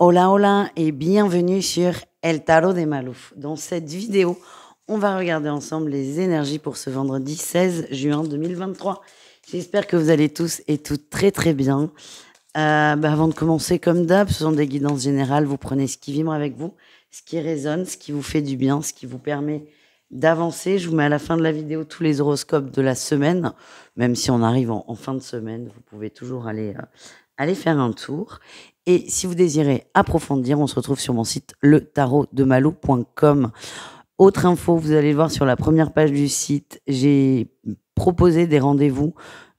Hola hola et bienvenue sur El Tarot des Malouf. Dans cette vidéo, on va regarder ensemble les énergies pour ce vendredi 16 juin 2023. J'espère que vous allez tous et toutes très très bien. Avant de commencer, comme d'hab, ce sont des guidances générales. Vous prenez ce qui vibre avec vous, ce qui résonne, ce qui vous fait du bien, ce qui vous permet d'avancer. Je vous mets à la fin de la vidéo tous les horoscopes de la semaine. Même si on arrive en fin de semaine, vous pouvez toujours aller faire un tour. Et si vous désirez approfondir, on se retrouve sur mon site letarotdemalou.com. Autre info, vous allez le voir sur la première page du site, j'ai proposé des rendez-vous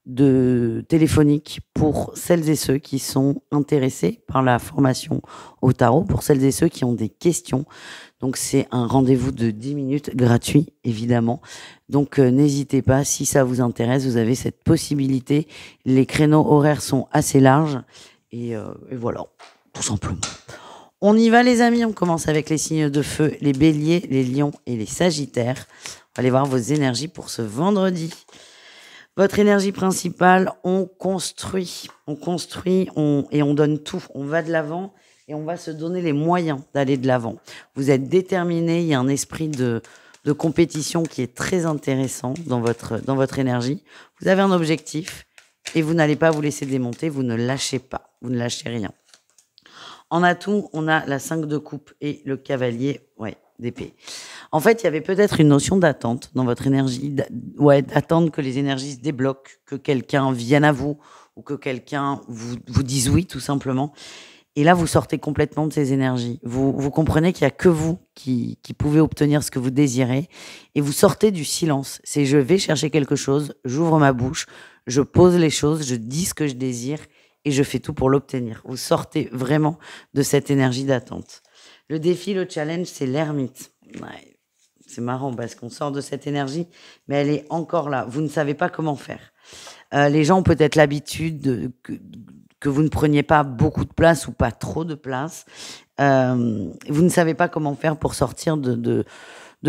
téléphoniques pour celles et ceux qui sont intéressés par la formation au tarot, pour celles et ceux qui ont des questions. Donc c'est un rendez-vous de 10 minutes gratuit, évidemment. Donc n'hésitez pas, si ça vous intéresse, vous avez cette possibilité. Les créneaux horaires sont assez larges. Et voilà, tout simplement. On y va les amis, on commence avec les signes de feu, les béliers, les lions et les sagittaires. On va aller voir vos énergies pour ce vendredi. Votre énergie principale, on construit et on donne tout. On va de l'avant et on va se donner les moyens d'aller de l'avant. Vous êtes déterminé, il y a un esprit de compétition qui est très intéressant dans votre énergie. Vous avez un objectif et vous n'allez pas vous laisser démonter, vous ne lâchez pas, vous ne lâchez rien. En atout, on a la 5 de coupe et le cavalier d'épée. En fait, il y avait peut-être une notion d'attente dans votre énergie, d'attendre que les énergies se débloquent, que quelqu'un vienne à vous ou que quelqu'un vous dise oui, tout simplement. Et là, vous sortez complètement de ces énergies. Vous comprenez qu'il n'y a que vous qui pouvez obtenir ce que vous désirez et vous sortez du silence. C'est je vais chercher quelque chose, j'ouvre ma bouche, je pose les choses, je dis ce que je désire et je fais tout pour l'obtenir. Vous sortez vraiment de cette énergie d'attente. Le défi, le challenge, c'est l'ermite. Ouais, c'est marrant parce qu'on sort de cette énergie, mais elle est encore là. Vous ne savez pas comment faire. Les gens ont peut-être l'habitude que vous ne preniez pas beaucoup de place ou pas trop de place. Vous ne savez pas comment faire pour sortir de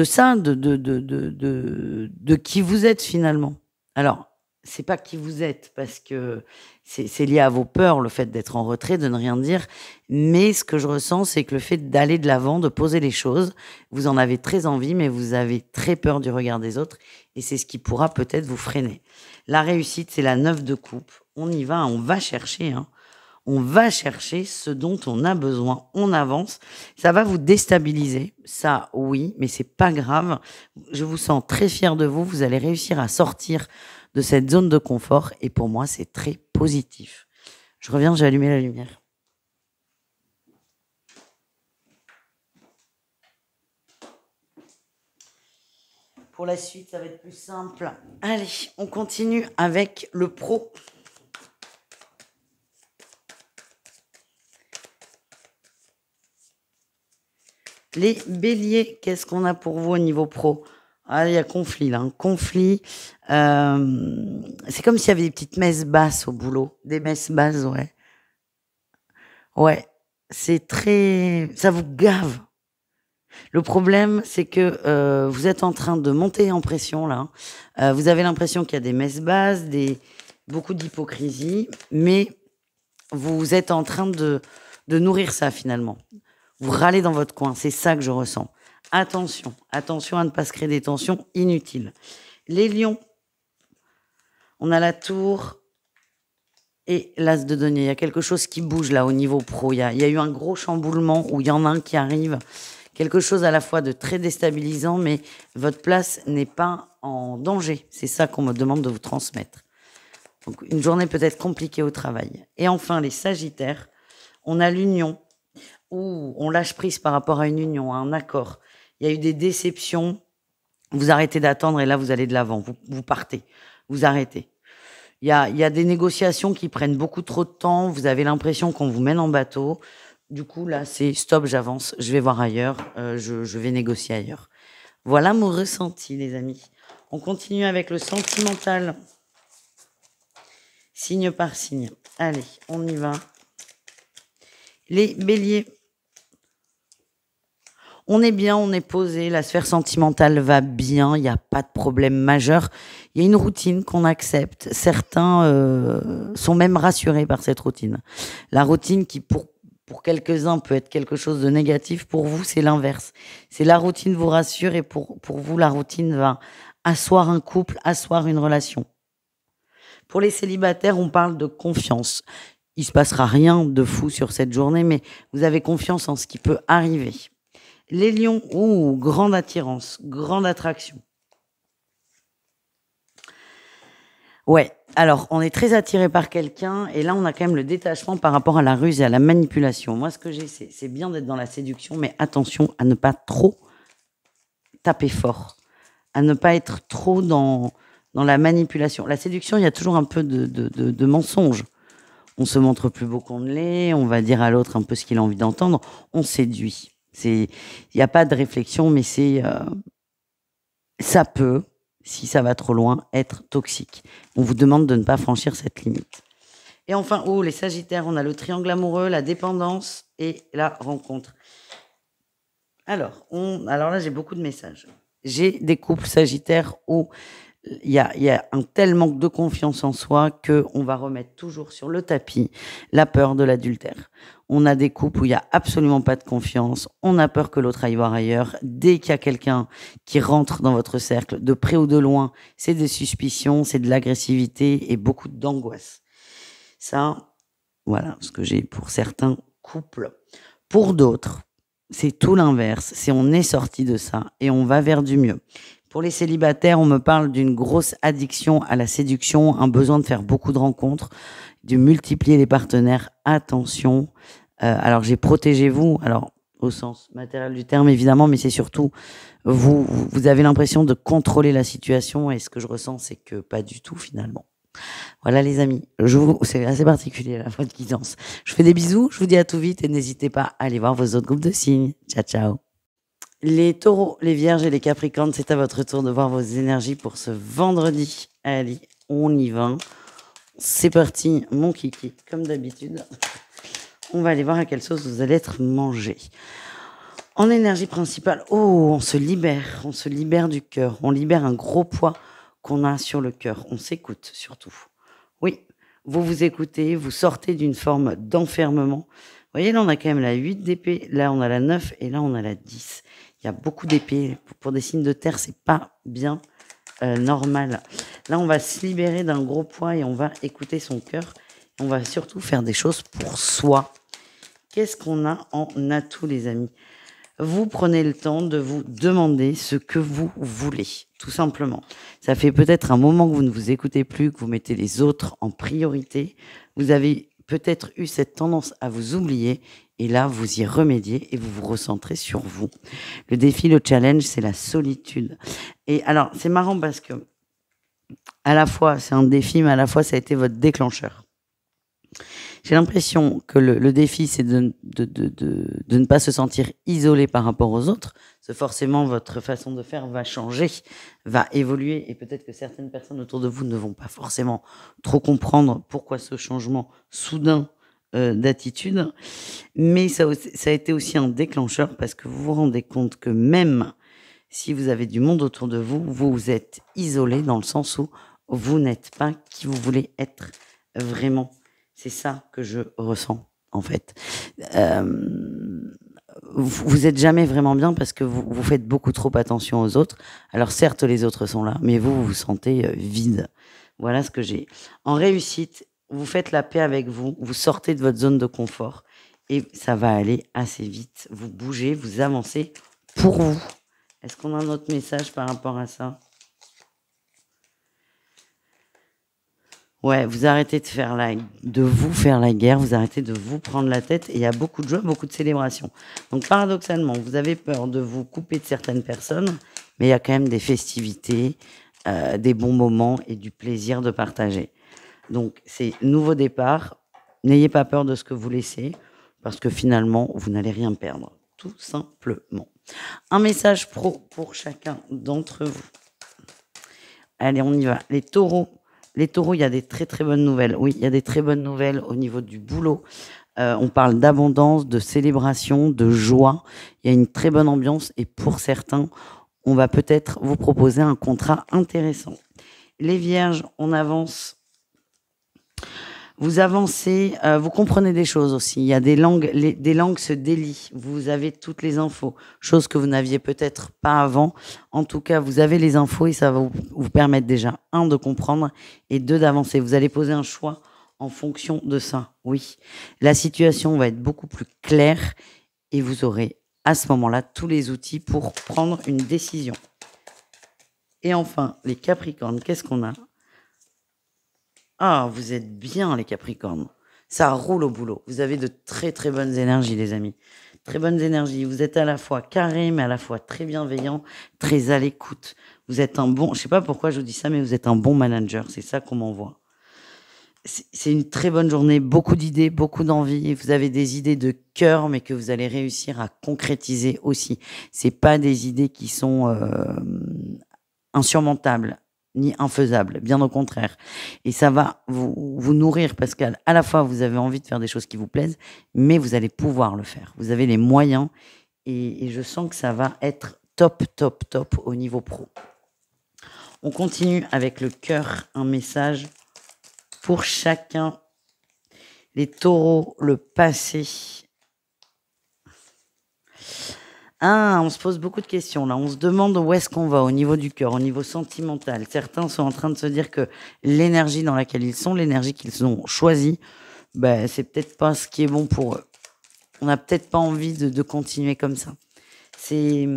ça, de qui vous êtes finalement. Alors, c'est pas qui vous êtes parce que c'est lié à vos peurs, le fait d'être en retrait, de ne rien dire. Mais ce que je ressens, c'est que le fait d'aller de l'avant, de poser les choses, vous en avez très envie, mais vous avez très peur du regard des autres. Et c'est ce qui pourra peut-être vous freiner. La réussite, c'est la 9 de coupe. On y va, on va chercher. On va chercher ce dont on a besoin. On avance. Ça va vous déstabiliser. Ça, oui, mais c'est pas grave. Je vous sens très fier de vous. Vous allez réussir à sortir de cette zone de confort et pour moi c'est très positif. Je reviens, j'ai allumé la lumière. Pour la suite, ça va être plus simple. Allez, on continue avec le pro. Les béliers, qu'est-ce qu'on a pour vous au niveau pro ? Ah, il y a conflit, là. Un conflit. C'est comme s'il y avait des petites messes basses au boulot. Des messes basses, ouais. Ouais. C'est très... Ça vous gave. Le problème, c'est que vous êtes en train de monter en pression, là. Vous avez l'impression qu'il y a des messes basses, beaucoup d'hypocrisie, mais vous êtes en train de nourrir ça, finalement. Vous râlez dans votre coin. C'est ça que je ressens. Attention à ne pas se créer des tensions inutiles. Les lions, on a la tour et l'as de denier. Il y a quelque chose qui bouge là au niveau pro. Il y a eu un gros chamboulement où il y en a un qui arrive. Quelque chose à la fois de très déstabilisant, mais votre place n'est pas en danger. C'est ça qu'on me demande de vous transmettre. Donc une journée peut-être compliquée au travail. Et enfin, les sagittaires, on a l'union où on lâche prise par rapport à une union, à un accord. Il y a eu des déceptions, vous arrêtez d'attendre et là vous allez de l'avant, vous partez, vous arrêtez. Il y a des négociations qui prennent beaucoup trop de temps, vous avez l'impression qu'on vous mène en bateau. Du coup là c'est stop, j'avance, je vais voir ailleurs, je vais négocier ailleurs. Voilà mon ressenti les amis. On continue avec le sentimental, signe par signe. Allez, on y va. Les béliers. On est bien, on est posé, la sphère sentimentale va bien, il n'y a pas de problème majeur. Il y a une routine qu'on accepte. Certains sont même rassurés par cette routine. La routine qui, pour quelques-uns peut être quelque chose de négatif, pour vous, c'est l'inverse. C'est la routine vous rassure et pour vous, la routine va asseoir un couple, asseoir une relation. Pour les célibataires, on parle de confiance. Il se passera rien de fou sur cette journée, mais vous avez confiance en ce qui peut arriver. Les lions, grande attirance, grande attraction. Ouais, alors on est très attiré par quelqu'un et là on a quand même le détachement par rapport à la ruse et à la manipulation. Moi ce que j'ai c'est bien d'être dans la séduction, mais attention à ne pas trop taper fort, à ne pas être trop dans la manipulation. La séduction, il y a toujours un peu de mensonge. On se montre plus beau qu'on ne l'est, on va dire à l'autre un peu ce qu'il a envie d'entendre, on séduit. Il n'y a pas de réflexion, mais ça peut, si ça va trop loin, être toxique. On vous demande de ne pas franchir cette limite. Et enfin, les Sagittaires, on a le triangle amoureux, la dépendance et la rencontre. Alors là, j'ai beaucoup de messages. J'ai des couples Sagittaires où il y a un tel manque de confiance en soi qu'on va remettre toujours sur le tapis la peur de l'adultère. On a des couples où il n'y a absolument pas de confiance, on a peur que l'autre aille voir ailleurs. Dès qu'il y a quelqu'un qui rentre dans votre cercle, de près ou de loin, c'est des suspicions, c'est de l'agressivité et beaucoup d'angoisse. Ça, voilà ce que j'ai pour certains couples. Pour d'autres, c'est tout l'inverse. C'est on est sorti de ça et on va vers du mieux. Pour les célibataires, on me parle d'une grosse addiction à la séduction, un besoin de faire beaucoup de rencontres, de multiplier les partenaires. Attention. Alors, j'ai protégez-vous. Alors, au sens matériel du terme, évidemment, mais c'est surtout, vous avez l'impression de contrôler la situation et ce que je ressens, c'est que pas du tout, finalement. Voilà, les amis. C'est assez particulier, la votre guidance. Je fais des bisous. Je vous dis à tout vite et n'hésitez pas à aller voir vos autres groupes de signes. Ciao, ciao. Les taureaux, les vierges et les capricornes, c'est à votre tour de voir vos énergies pour ce vendredi. Allez, on y va. C'est parti, mon kiki, comme d'habitude. On va aller voir à quelle sauce vous allez être mangé. En énergie principale, on se libère du cœur. On libère un gros poids qu'on a sur le cœur. On s'écoute surtout. Oui, vous vous écoutez, vous sortez d'une forme d'enfermement. Vous voyez, là, on a quand même la 8 d'épée, là, on a la 9 et là, on a la 10. Il y a beaucoup d'épées. Pour des signes de terre, c'est pas bien normal. Là, on va se libérer d'un gros poids et on va écouter son cœur. On va surtout faire des choses pour soi. Qu'est-ce qu'on a en atout, les amis? Vous prenez le temps de vous demander ce que vous voulez, tout simplement. Ça fait peut-être un moment que vous ne vous écoutez plus, que vous mettez les autres en priorité. Vous avez peut-être eu cette tendance à vous oublier et là, vous y remédiez et vous vous recentrez sur vous. Le défi, le challenge, c'est la solitude. Et alors, c'est marrant parce que à la fois, c'est un défi, mais à la fois, ça a été votre déclencheur. J'ai l'impression que le défi, c'est de ne pas se sentir isolé par rapport aux autres. Parce que forcément, votre façon de faire va changer, va évoluer. Et peut-être que certaines personnes autour de vous ne vont pas forcément trop comprendre pourquoi ce changement soudain d'attitude. Mais ça a été aussi un déclencheur parce que vous vous rendez compte que même si vous avez du monde autour de vous, vous êtes isolé dans le sens où vous n'êtes pas qui vous voulez être vraiment. C'est ça que je ressens, en fait. Vous êtes jamais vraiment bien parce que vous faites beaucoup trop attention aux autres. Alors certes, les autres sont là, mais vous vous sentez vide. Voilà ce que j'ai. En réussite, vous faites la paix avec vous, vous sortez de votre zone de confort et ça va aller assez vite. Vous bougez, vous avancez pour vous. Est-ce qu'on a un autre message par rapport à ça ? Ouais, vous arrêtez de vous faire la guerre, vous arrêtez de vous prendre la tête et il y a beaucoup de joie, beaucoup de célébration. Donc paradoxalement, vous avez peur de vous couper de certaines personnes, mais il y a quand même des festivités, des bons moments et du plaisir de partager. Donc c'est nouveau départ, n'ayez pas peur de ce que vous laissez, parce que finalement, vous n'allez rien perdre, tout simplement. Un message pro pour chacun d'entre vous. Allez, on y va. Les taureaux, il y a des très très bonnes nouvelles. Oui, il y a des très bonnes nouvelles au niveau du boulot. On parle d'abondance, de célébration, de joie. Il y a une très bonne ambiance et pour certains, on va peut-être vous proposer un contrat intéressant. Les vierges, on avance. Vous avancez, vous comprenez des choses aussi. Il y a des langues, des langues se délient. Vous avez toutes les infos, chose que vous n'aviez peut-être pas avant. En tout cas, vous avez les infos et ça va vous permettre déjà, un, de comprendre et deux, d'avancer. Vous allez poser un choix en fonction de ça. Oui, la situation va être beaucoup plus claire et vous aurez à ce moment-là tous les outils pour prendre une décision. Et enfin, les Capricornes, qu'est-ce qu'on a? Ah, vous êtes bien, les Capricornes. Ça roule au boulot. Vous avez de très très bonnes énergies, les amis. Très bonnes énergies. Vous êtes à la fois carré, mais à la fois très bienveillant, très à l'écoute. Vous êtes un bon, je sais pas pourquoi je vous dis ça, mais vous êtes un bon manager. C'est ça qu'on m'envoie. C'est une très bonne journée, beaucoup d'idées, beaucoup d'envie. Vous avez des idées de cœur, mais que vous allez réussir à concrétiser aussi. C'est pas des idées qui sont insurmontables ni infaisables, bien au contraire. Et ça va vous nourrir parce qu'à la fois vous avez envie de faire des choses qui vous plaisent, mais vous allez pouvoir le faire. Vous avez les moyens et je sens que ça va être top, top, top au niveau pro. On continue avec le cœur, un message pour chacun. Les taureaux, le passé. Ah, on se pose beaucoup de questions là. On se demande où est-ce qu'on va au niveau du cœur, au niveau sentimental. Certains sont en train de se dire que l'énergie dans laquelle ils sont, l'énergie qu'ils ont choisie, ben, c'est peut-être pas ce qui est bon pour eux. On n'a peut-être pas envie de continuer comme ça. Il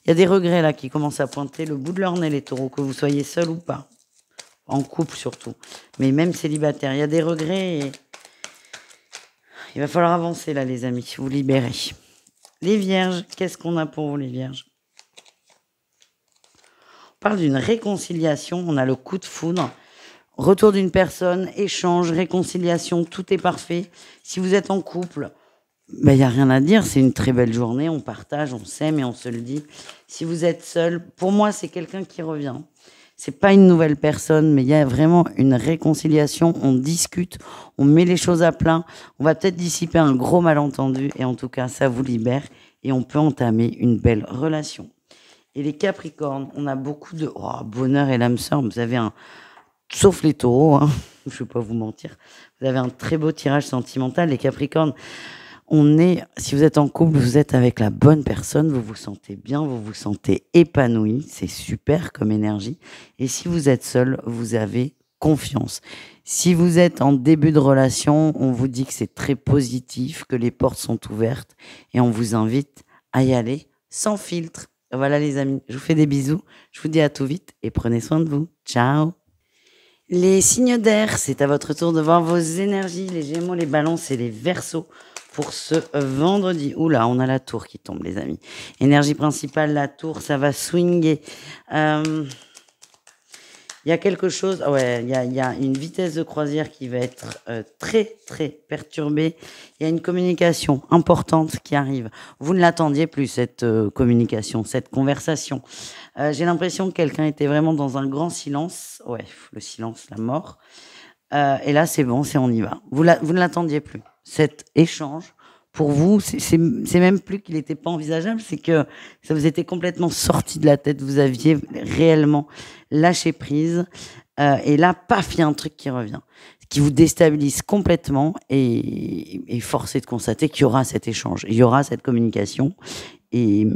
y a des regrets là qui commencent à pointer le bout de leur nez, les taureaux, que vous soyez seul ou pas. En couple surtout. Mais même célibataire, il y a des regrets et il va falloir avancer là, les amis, vous libérer. Les vierges, qu'est-ce qu'on a pour vous, les vierges? On parle d'une réconciliation, on a le coup de foudre, retour d'une personne, échange, réconciliation, tout est parfait. Si vous êtes en couple, ben, y a rien à dire, c'est une très belle journée, on partage, on s'aime et on se le dit. Si vous êtes seul, pour moi, c'est quelqu'un qui revient. C'est pas une nouvelle personne, mais il y a vraiment une réconciliation. On discute, on met les choses à plat. On va peut-être dissiper un gros malentendu et en tout cas, ça vous libère et on peut entamer une belle relation. Et les Capricornes, on a beaucoup de bonheur et l'âme sœur. Vous avez sauf les taureaux, hein, je vais pas vous mentir. Vous avez un très beau tirage sentimental. Les Capricornes, si vous êtes en couple, vous êtes avec la bonne personne, vous vous sentez bien, vous vous sentez épanoui, c'est super comme énergie. Et si vous êtes seul, vous avez confiance. Si vous êtes en début de relation, on vous dit que c'est très positif, que les portes sont ouvertes et on vous invite à y aller sans filtre. Voilà les amis, je vous fais des bisous, je vous dis à tout vite et prenez soin de vous. Ciao. Les signes d'air, c'est à votre tour de voir vos énergies, les Gémeaux, les Balances et les Verseaux. Pour ce vendredi. Oula, on a la tour qui tombe, les amis. Énergie principale, la tour, ça va swinguer. Il y a quelque chose, ouais, il y a une vitesse de croisière qui va être très, très perturbée. Il y a une communication importante qui arrive. Vous ne l'attendiez plus, cette communication, cette conversation. J'ai l'impression que quelqu'un était vraiment dans un grand silence. Ouais, le silence, la mort. Et là, c'est bon, on y va. Vous ne l'attendiez plus. Cet échange, pour vous, c'est même plus qu'il n'était pas envisageable, c'est que ça vous était complètement sorti de la tête. Vous aviez réellement lâché prise. Et là, paf, il y a un truc qui revient, qui vous déstabilise complètement. Et force est de constater qu'il y aura cet échange, il y aura cette communication. Et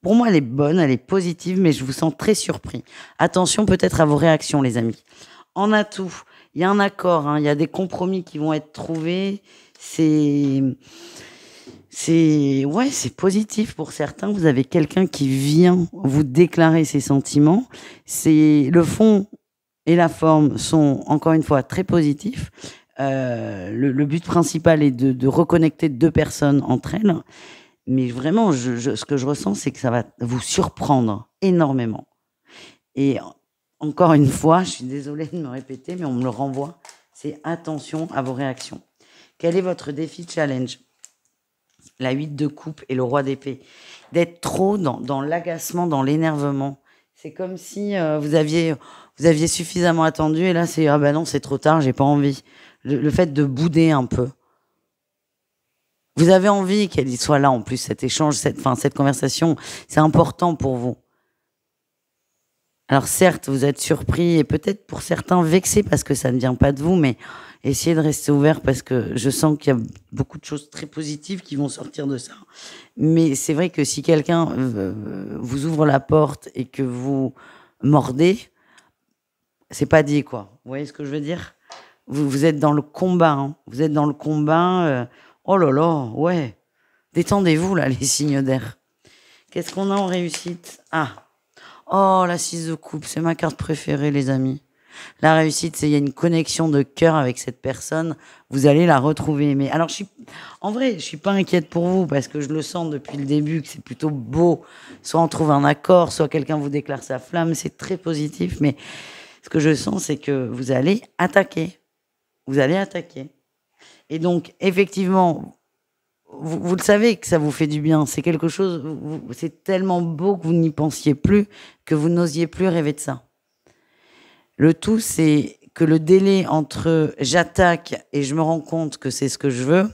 pour moi, elle est bonne, elle est positive, mais je vous sens très surpris. Attention peut-être à vos réactions, les amis. En atout, il y a un accord, hein, il y a des compromis qui vont être trouvés. C'est positif pour certains. Vous avez quelqu'un qui vient vous déclarer ses sentiments. Le fond et la forme sont encore une fois très positifs. Le but principal est de reconnecter deux personnes entre elles. Mais vraiment, ce que je ressens, c'est que ça va vous surprendre énormément. Et encore une fois, je suis désolée de me répéter, mais on me le renvoie. C'est attention à vos réactions. Quel est votre défi challenge? La 8 de coupe et le roi d'épée. D'être trop dans l'agacement, dans l'énervement. C'est comme si vous aviez suffisamment attendu et là c'est ah ben non, c'est trop tard, j'ai pas envie. Le fait de bouder un peu. Vous avez envie qu'elle soit là en plus, cet échange, cette conversation, c'est important pour vous. Alors certes, vous êtes surpris et peut-être pour certains vexés parce que ça ne vient pas de vous, mais essayez de rester ouvert parce que je sens qu'il y a beaucoup de choses très positives qui vont sortir de ça. Mais c'est vrai que si quelqu'un vous ouvre la porte et que vous mordez, c'est pas dit, quoi. Vous voyez ce que je veux dire? Vous êtes dans le combat, hein. Vous êtes dans le combat. Oh là là, ouais. Détendez-vous, là, les signes d'air. Qu'est-ce qu'on a en réussite? Ah, oh, la 6 de coupe, c'est ma carte préférée, les amis. La réussite, c'est il y a une connexion de cœur avec cette personne. Vous allez la retrouver. Mais alors, en vrai, je suis pas inquiète pour vous parce que je le sens depuis le début que c'est plutôt beau. Soit on trouve un accord, soit quelqu'un vous déclare sa flamme. C'est très positif. Mais ce que je sens, c'est que vous allez attaquer. Vous allez attaquer. Et donc, effectivement, vous le savez que ça vous fait du bien. C'est quelque chose, c'est tellement beau que vous n'y pensiez plus, que vous n'osiez plus rêver de ça. Le tout, c'est que le délai entre j'attaque et je me rends compte que c'est ce que je veux,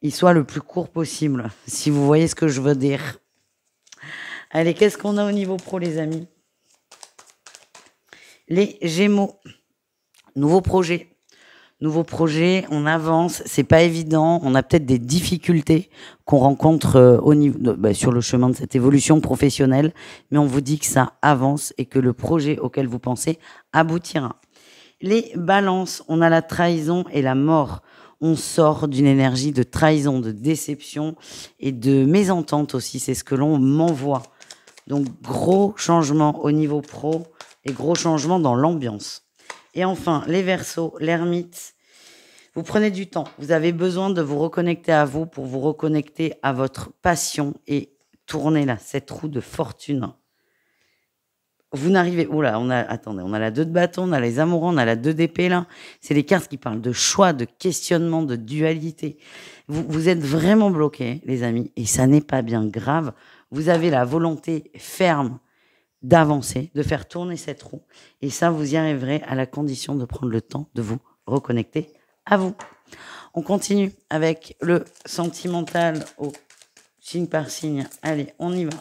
il soit le plus court possible, si vous voyez ce que je veux dire. Allez, qu'est-ce qu'on a au niveau pro, les amis? Les Gémeaux. Nouveau projet. Nouveau projet, on avance, c'est pas évident, on a peut-être des difficultés qu'on rencontre au niveau sur le chemin de cette évolution professionnelle, mais on vous dit que ça avance et que le projet auquel vous pensez aboutira. Les balances, on a la trahison et la mort. On sort d'une énergie de trahison, de déception et de mésentente aussi, c'est ce que l'on m'envoie. Donc gros changement au niveau pro et gros changement dans l'ambiance. Et enfin, les Verseaux, l'ermite, vous prenez du temps. Vous avez besoin de vous reconnecter à vous pour vous reconnecter à votre passion et tourner là, cette roue de fortune. Vous n'arrivez... Oula, attendez, on a la 2 de bâton, on a les amoureux, on a la 2 d'épée là. C'est les cartes qui parlent de choix, de questionnement, de dualité. Vous êtes vraiment bloqués, les amis, et ça n'est pas bien grave. Vous avez la volonté ferme d'avancer, de faire tourner cette roue. Et ça, vous y arriverez à la condition de prendre le temps de vous reconnecter à vous. On continue avec le sentimental au signe par signe. Allez, on y va.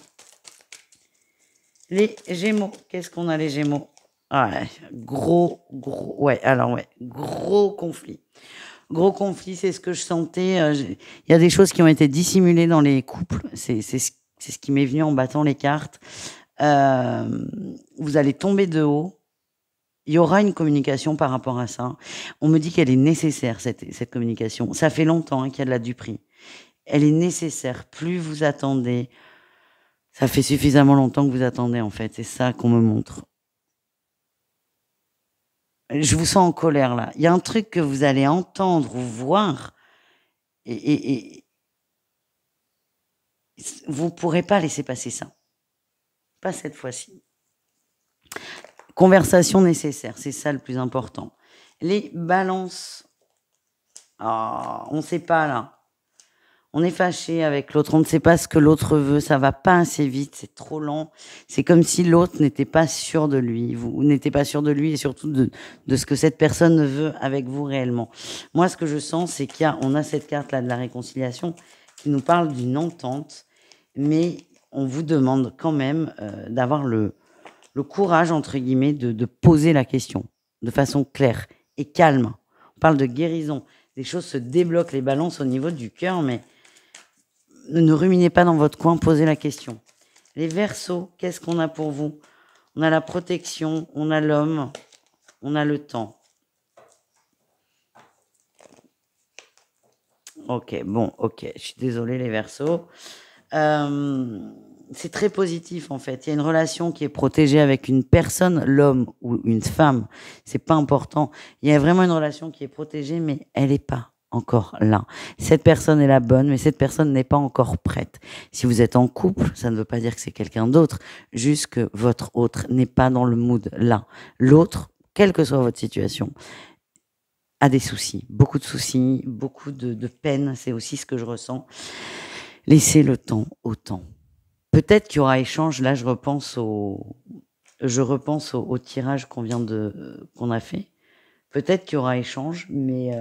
Les Gémeaux. Qu'est-ce qu'on a, les Gémeaux? Ah, gros, gros conflit. Gros conflit, c'est ce que je sentais. Il y a des choses qui ont été dissimulées dans les couples. C'est ce qui m'est venu en battant les cartes. Vous allez tomber de haut. Il y aura une communication par rapport à ça. On me dit qu'elle est nécessaire, cette communication. Ça fait longtemps qu'il y a de la duperie. Elle est nécessaire. Plus vous attendez, ça fait suffisamment longtemps que vous attendez, en fait. C'est ça qu'on me montre. Je vous sens en colère, là. Il y a un truc que vous allez entendre ou voir et vous ne pourrez pas laisser passer ça. Pas cette fois-ci. Conversation nécessaire, c'est ça le plus important. Les balances. Oh, on ne sait pas là. On est fâché avec l'autre, on ne sait pas ce que l'autre veut, ça va pas assez vite, c'est trop lent. C'est comme si l'autre n'était pas sûr de lui. Vous n'êtes pas sûr de lui et surtout de ce que cette personne veut avec vous réellement. Moi, ce que je sens, c'est on a cette carte-là de la réconciliation qui nous parle d'une entente, mais on vous demande quand même d'avoir le courage, entre guillemets, de poser la question de façon claire et calme. On parle de guérison. Les choses se débloquent, les balances au niveau du cœur, mais ne ruminez pas dans votre coin, posez la question. Les Verseaux, qu'est-ce qu'on a pour vous? On a la protection, on a l'homme, on a le temps. Ok, bon, ok, je suis désolée les Verseaux. C'est très positif en fait. Il y a une relation qui est protégée avec une personne, l'homme ou une femme. C'est pas important. Il y a vraiment une relation qui est protégée, mais elle n'est pas encore là. Cette personne est la bonne, mais cette personne n'est pas encore prête. Si vous êtes en couple, ça ne veut pas dire que c'est quelqu'un d'autre, juste que votre autre n'est pas dans le mood là. L'autre, quelle que soit votre situation, a des soucis, beaucoup de peine. C'est aussi ce que je ressens. Laissez le temps au temps. Peut-être qu'il y aura échange. Là, je repense au tirage qu'on a fait. Peut-être qu'il y aura échange, mais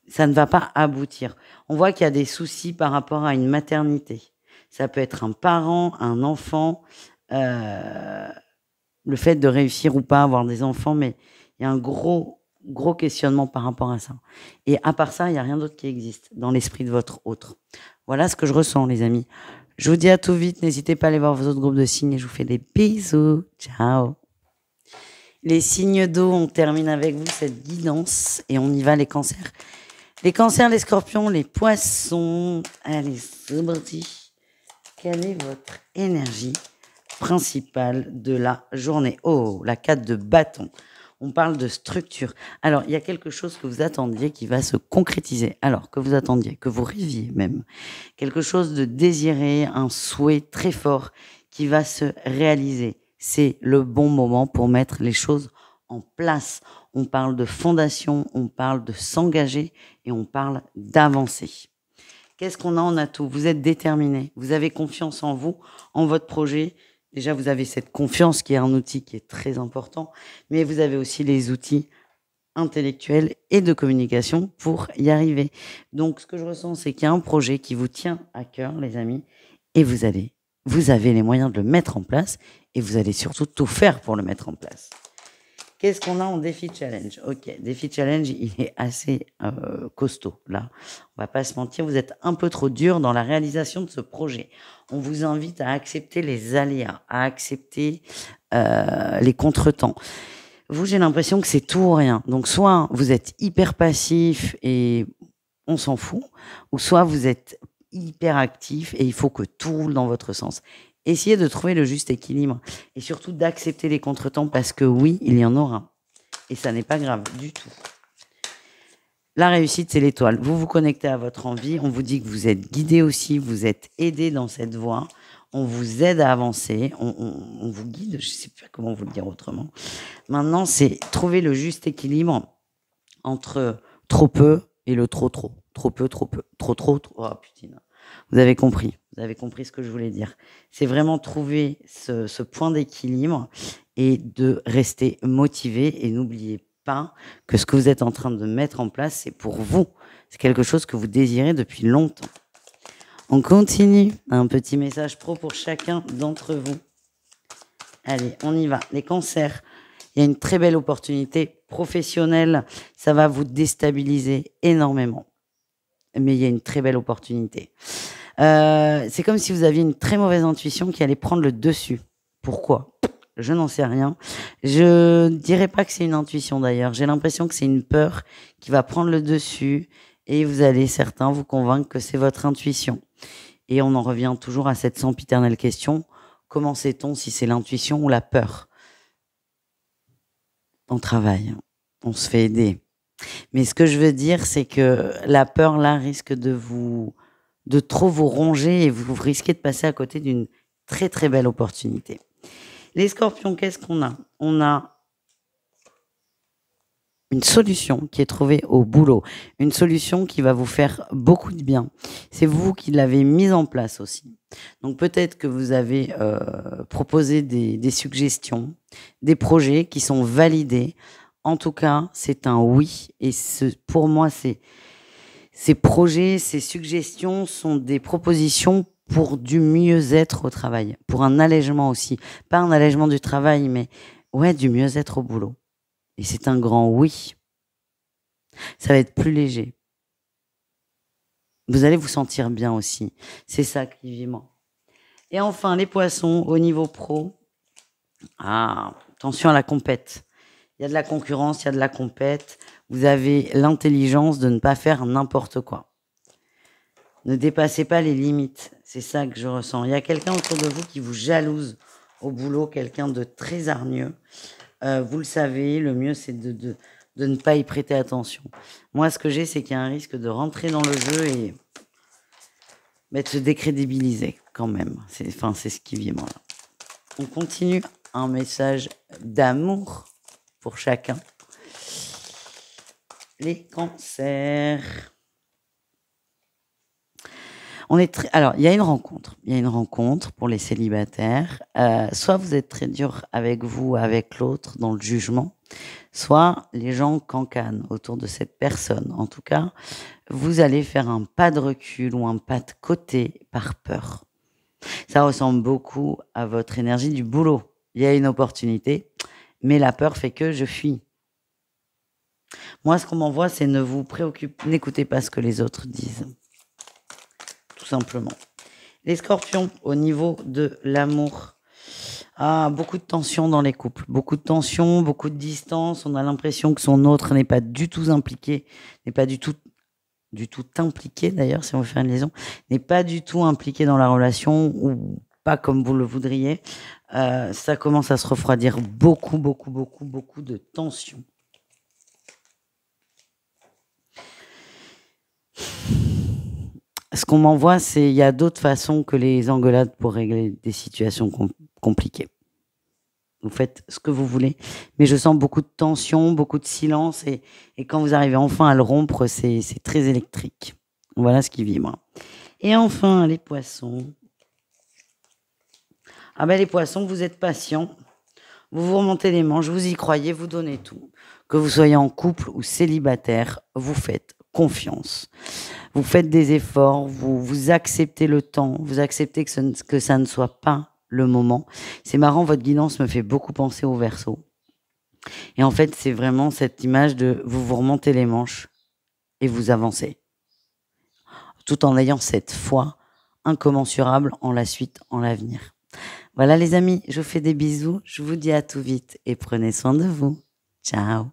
ça ne va pas aboutir. On voit qu'il y a des soucis par rapport à une maternité. Ça peut être un parent, un enfant, le fait de réussir ou pas, avoir des enfants, mais il y a un gros questionnement par rapport à ça. Et à part ça, il n'y a rien d'autre qui existe dans l'esprit de votre autre. Voilà ce que je ressens, les amis. Je vous dis à tout vite. N'hésitez pas à aller voir vos autres groupes de signes et je vous fais des bisous. Ciao. Les signes d'eau, on termine avec vous cette guidance et on y va, les cancers. Les cancers, les scorpions, les poissons. Allez, c'est parti. Quelle est votre énergie principale de la journée? Oh, la 4 de bâton. On parle de structure. Alors, il y a quelque chose que vous attendiez qui va se concrétiser. Alors, que vous attendiez, que vous rêviez même. Quelque chose de désiré, un souhait très fort qui va se réaliser. C'est le bon moment pour mettre les choses en place. On parle de fondation, on parle de s'engager et on parle d'avancer. Qu'est-ce qu'on a en atout? Vous êtes déterminé, vous avez confiance en vous, en votre projet. Déjà, vous avez cette confiance qui est un outil qui est très important, mais vous avez aussi les outils intellectuels et de communication pour y arriver. Donc, ce que je ressens, c'est qu'il y a un projet qui vous tient à cœur, les amis, et vous avez les moyens de le mettre en place, et vous allez surtout tout faire pour le mettre en place. Qu'est-ce qu'on a en défi challenge? Ok, défi challenge, il est assez costaud. Là, on va pas se mentir, vous êtes un peu trop dur dans la réalisation de ce projet. On vous invite à accepter les aléas, à accepter les contretemps. Vous, j'ai l'impression que c'est tout ou rien. Donc, soit vous êtes hyper passif et on s'en fout, ou soit vous êtes hyper actif et il faut que tout roule dans votre sens. Essayez de trouver le juste équilibre et surtout d'accepter les contretemps parce que oui, il y en aura. Et ça n'est pas grave du tout. La réussite, c'est l'étoile. Vous vous connectez à votre envie. On vous dit que vous êtes guidé aussi, vous êtes aidé dans cette voie. On vous aide à avancer. On vous guide. Je ne sais pas comment vous le dire autrement. Maintenant, c'est trouver le juste équilibre entre trop peu et le trop trop. Trop peu, trop peu. Trop trop, trop. Oh putain. Vous avez compris. Vous avez compris ce que je voulais dire. C'est vraiment trouver ce point d'équilibre et de rester motivé. Et n'oubliez pas que ce que vous êtes en train de mettre en place, c'est pour vous. C'est quelque chose que vous désirez depuis longtemps. On continue. Un petit message pro pour chacun d'entre vous. Allez, on y va. Les cancers. Il y a une très belle opportunité professionnelle. Ça va vous déstabiliser énormément. Mais il y a une très belle opportunité. C'est comme si vous aviez une très mauvaise intuition qui allait prendre le dessus. Pourquoi? Je n'en sais rien. Je dirais pas que c'est une intuition d'ailleurs. J'ai l'impression que c'est une peur qui va prendre le dessus et vous allez certains vous convaincre que c'est votre intuition. Et on en revient toujours à cette sempiternelle question. Comment sait-on si c'est l'intuition ou la peur? On travaille, on se fait aider. Mais ce que je veux dire, c'est que la peur là risque de trop vous ronger et vous risquez de passer à côté d'une très très belle opportunité. Les scorpions, qu'est-ce qu'on a? On a une solution qui est trouvée au boulot, une solution qui va vous faire beaucoup de bien. C'est vous qui l'avez mise en place aussi. Donc peut-être que vous avez proposé des suggestions, des projets qui sont validés. En tout cas, c'est un oui. Et pour moi, ces projets, ces suggestions sont des propositions pour du mieux-être au travail, pour un allègement aussi. Pas un allègement du travail, mais ouais, du mieux-être au boulot. Et c'est un grand oui. Ça va être plus léger. Vous allez vous sentir bien aussi. C'est ça qui est vivant. Et enfin, les poissons, au niveau pro. Ah, attention à la compète. Il y a de la concurrence, il y a de la compète. Vous avez l'intelligence de ne pas faire n'importe quoi. Ne dépassez pas les limites. C'est ça que je ressens. Il y a quelqu'un autour de vous qui vous jalouse au boulot, quelqu'un de très hargneux. Vous le savez, le mieux, c'est de ne pas y prêter attention. Moi, ce que j'ai, c'est qu'il y a un risque de rentrer dans le jeu et de se décrédibiliser quand même. C'est ce qui vit moi. On continue. Un message d'amour pour chacun. Les cancers. Alors, il y a une rencontre. Il y a une rencontre pour les célibataires. Soit vous êtes très dur avec vous, avec l'autre, dans le jugement, soit les gens cancanent autour de cette personne. En tout cas, vous allez faire un pas de recul ou un pas de côté par peur. Ça ressemble beaucoup à votre énergie du boulot. Il y a une opportunité, mais la peur fait que je fuis. Moi, ce qu'on m'envoie, c'est ne vous préoccupez, n'écoutez pas ce que les autres disent. Tout simplement. Les scorpions, au niveau de l'amour, beaucoup de tension dans les couples, beaucoup de tension, beaucoup de distance. On a l'impression que son autre n'est pas du tout impliqué, n'est pas du tout impliqué d'ailleurs, si on veut faire une liaison, n'est pas du tout impliqué dans la relation ou pas comme vous le voudriez. Ça commence à se refroidir, beaucoup de tension. Ce qu'on m'envoie, c'est il y a d'autres façons que les engueulades pour régler des situations compliquées. Vous faites ce que vous voulez, mais je sens beaucoup de tension, beaucoup de silence, et quand vous arrivez enfin à le rompre, c'est très électrique. Voilà ce qui vibre. Et enfin, les poissons. Ah ben les poissons, vous êtes patients, vous vous remontez les manches, vous y croyez, vous donnez tout. Que vous soyez en couple ou célibataire, vous faites confiance. Vous faites des efforts, vous acceptez le temps, vous acceptez que ça ne soit pas le moment. C'est marrant, votre guidance me fait beaucoup penser au Verseau. Et en fait, c'est vraiment cette image de vous vous remontez les manches et vous avancez. Tout en ayant cette foi incommensurable en la suite, en l'avenir. Voilà les amis, je vous fais des bisous, je vous dis à tout vite et prenez soin de vous. Ciao.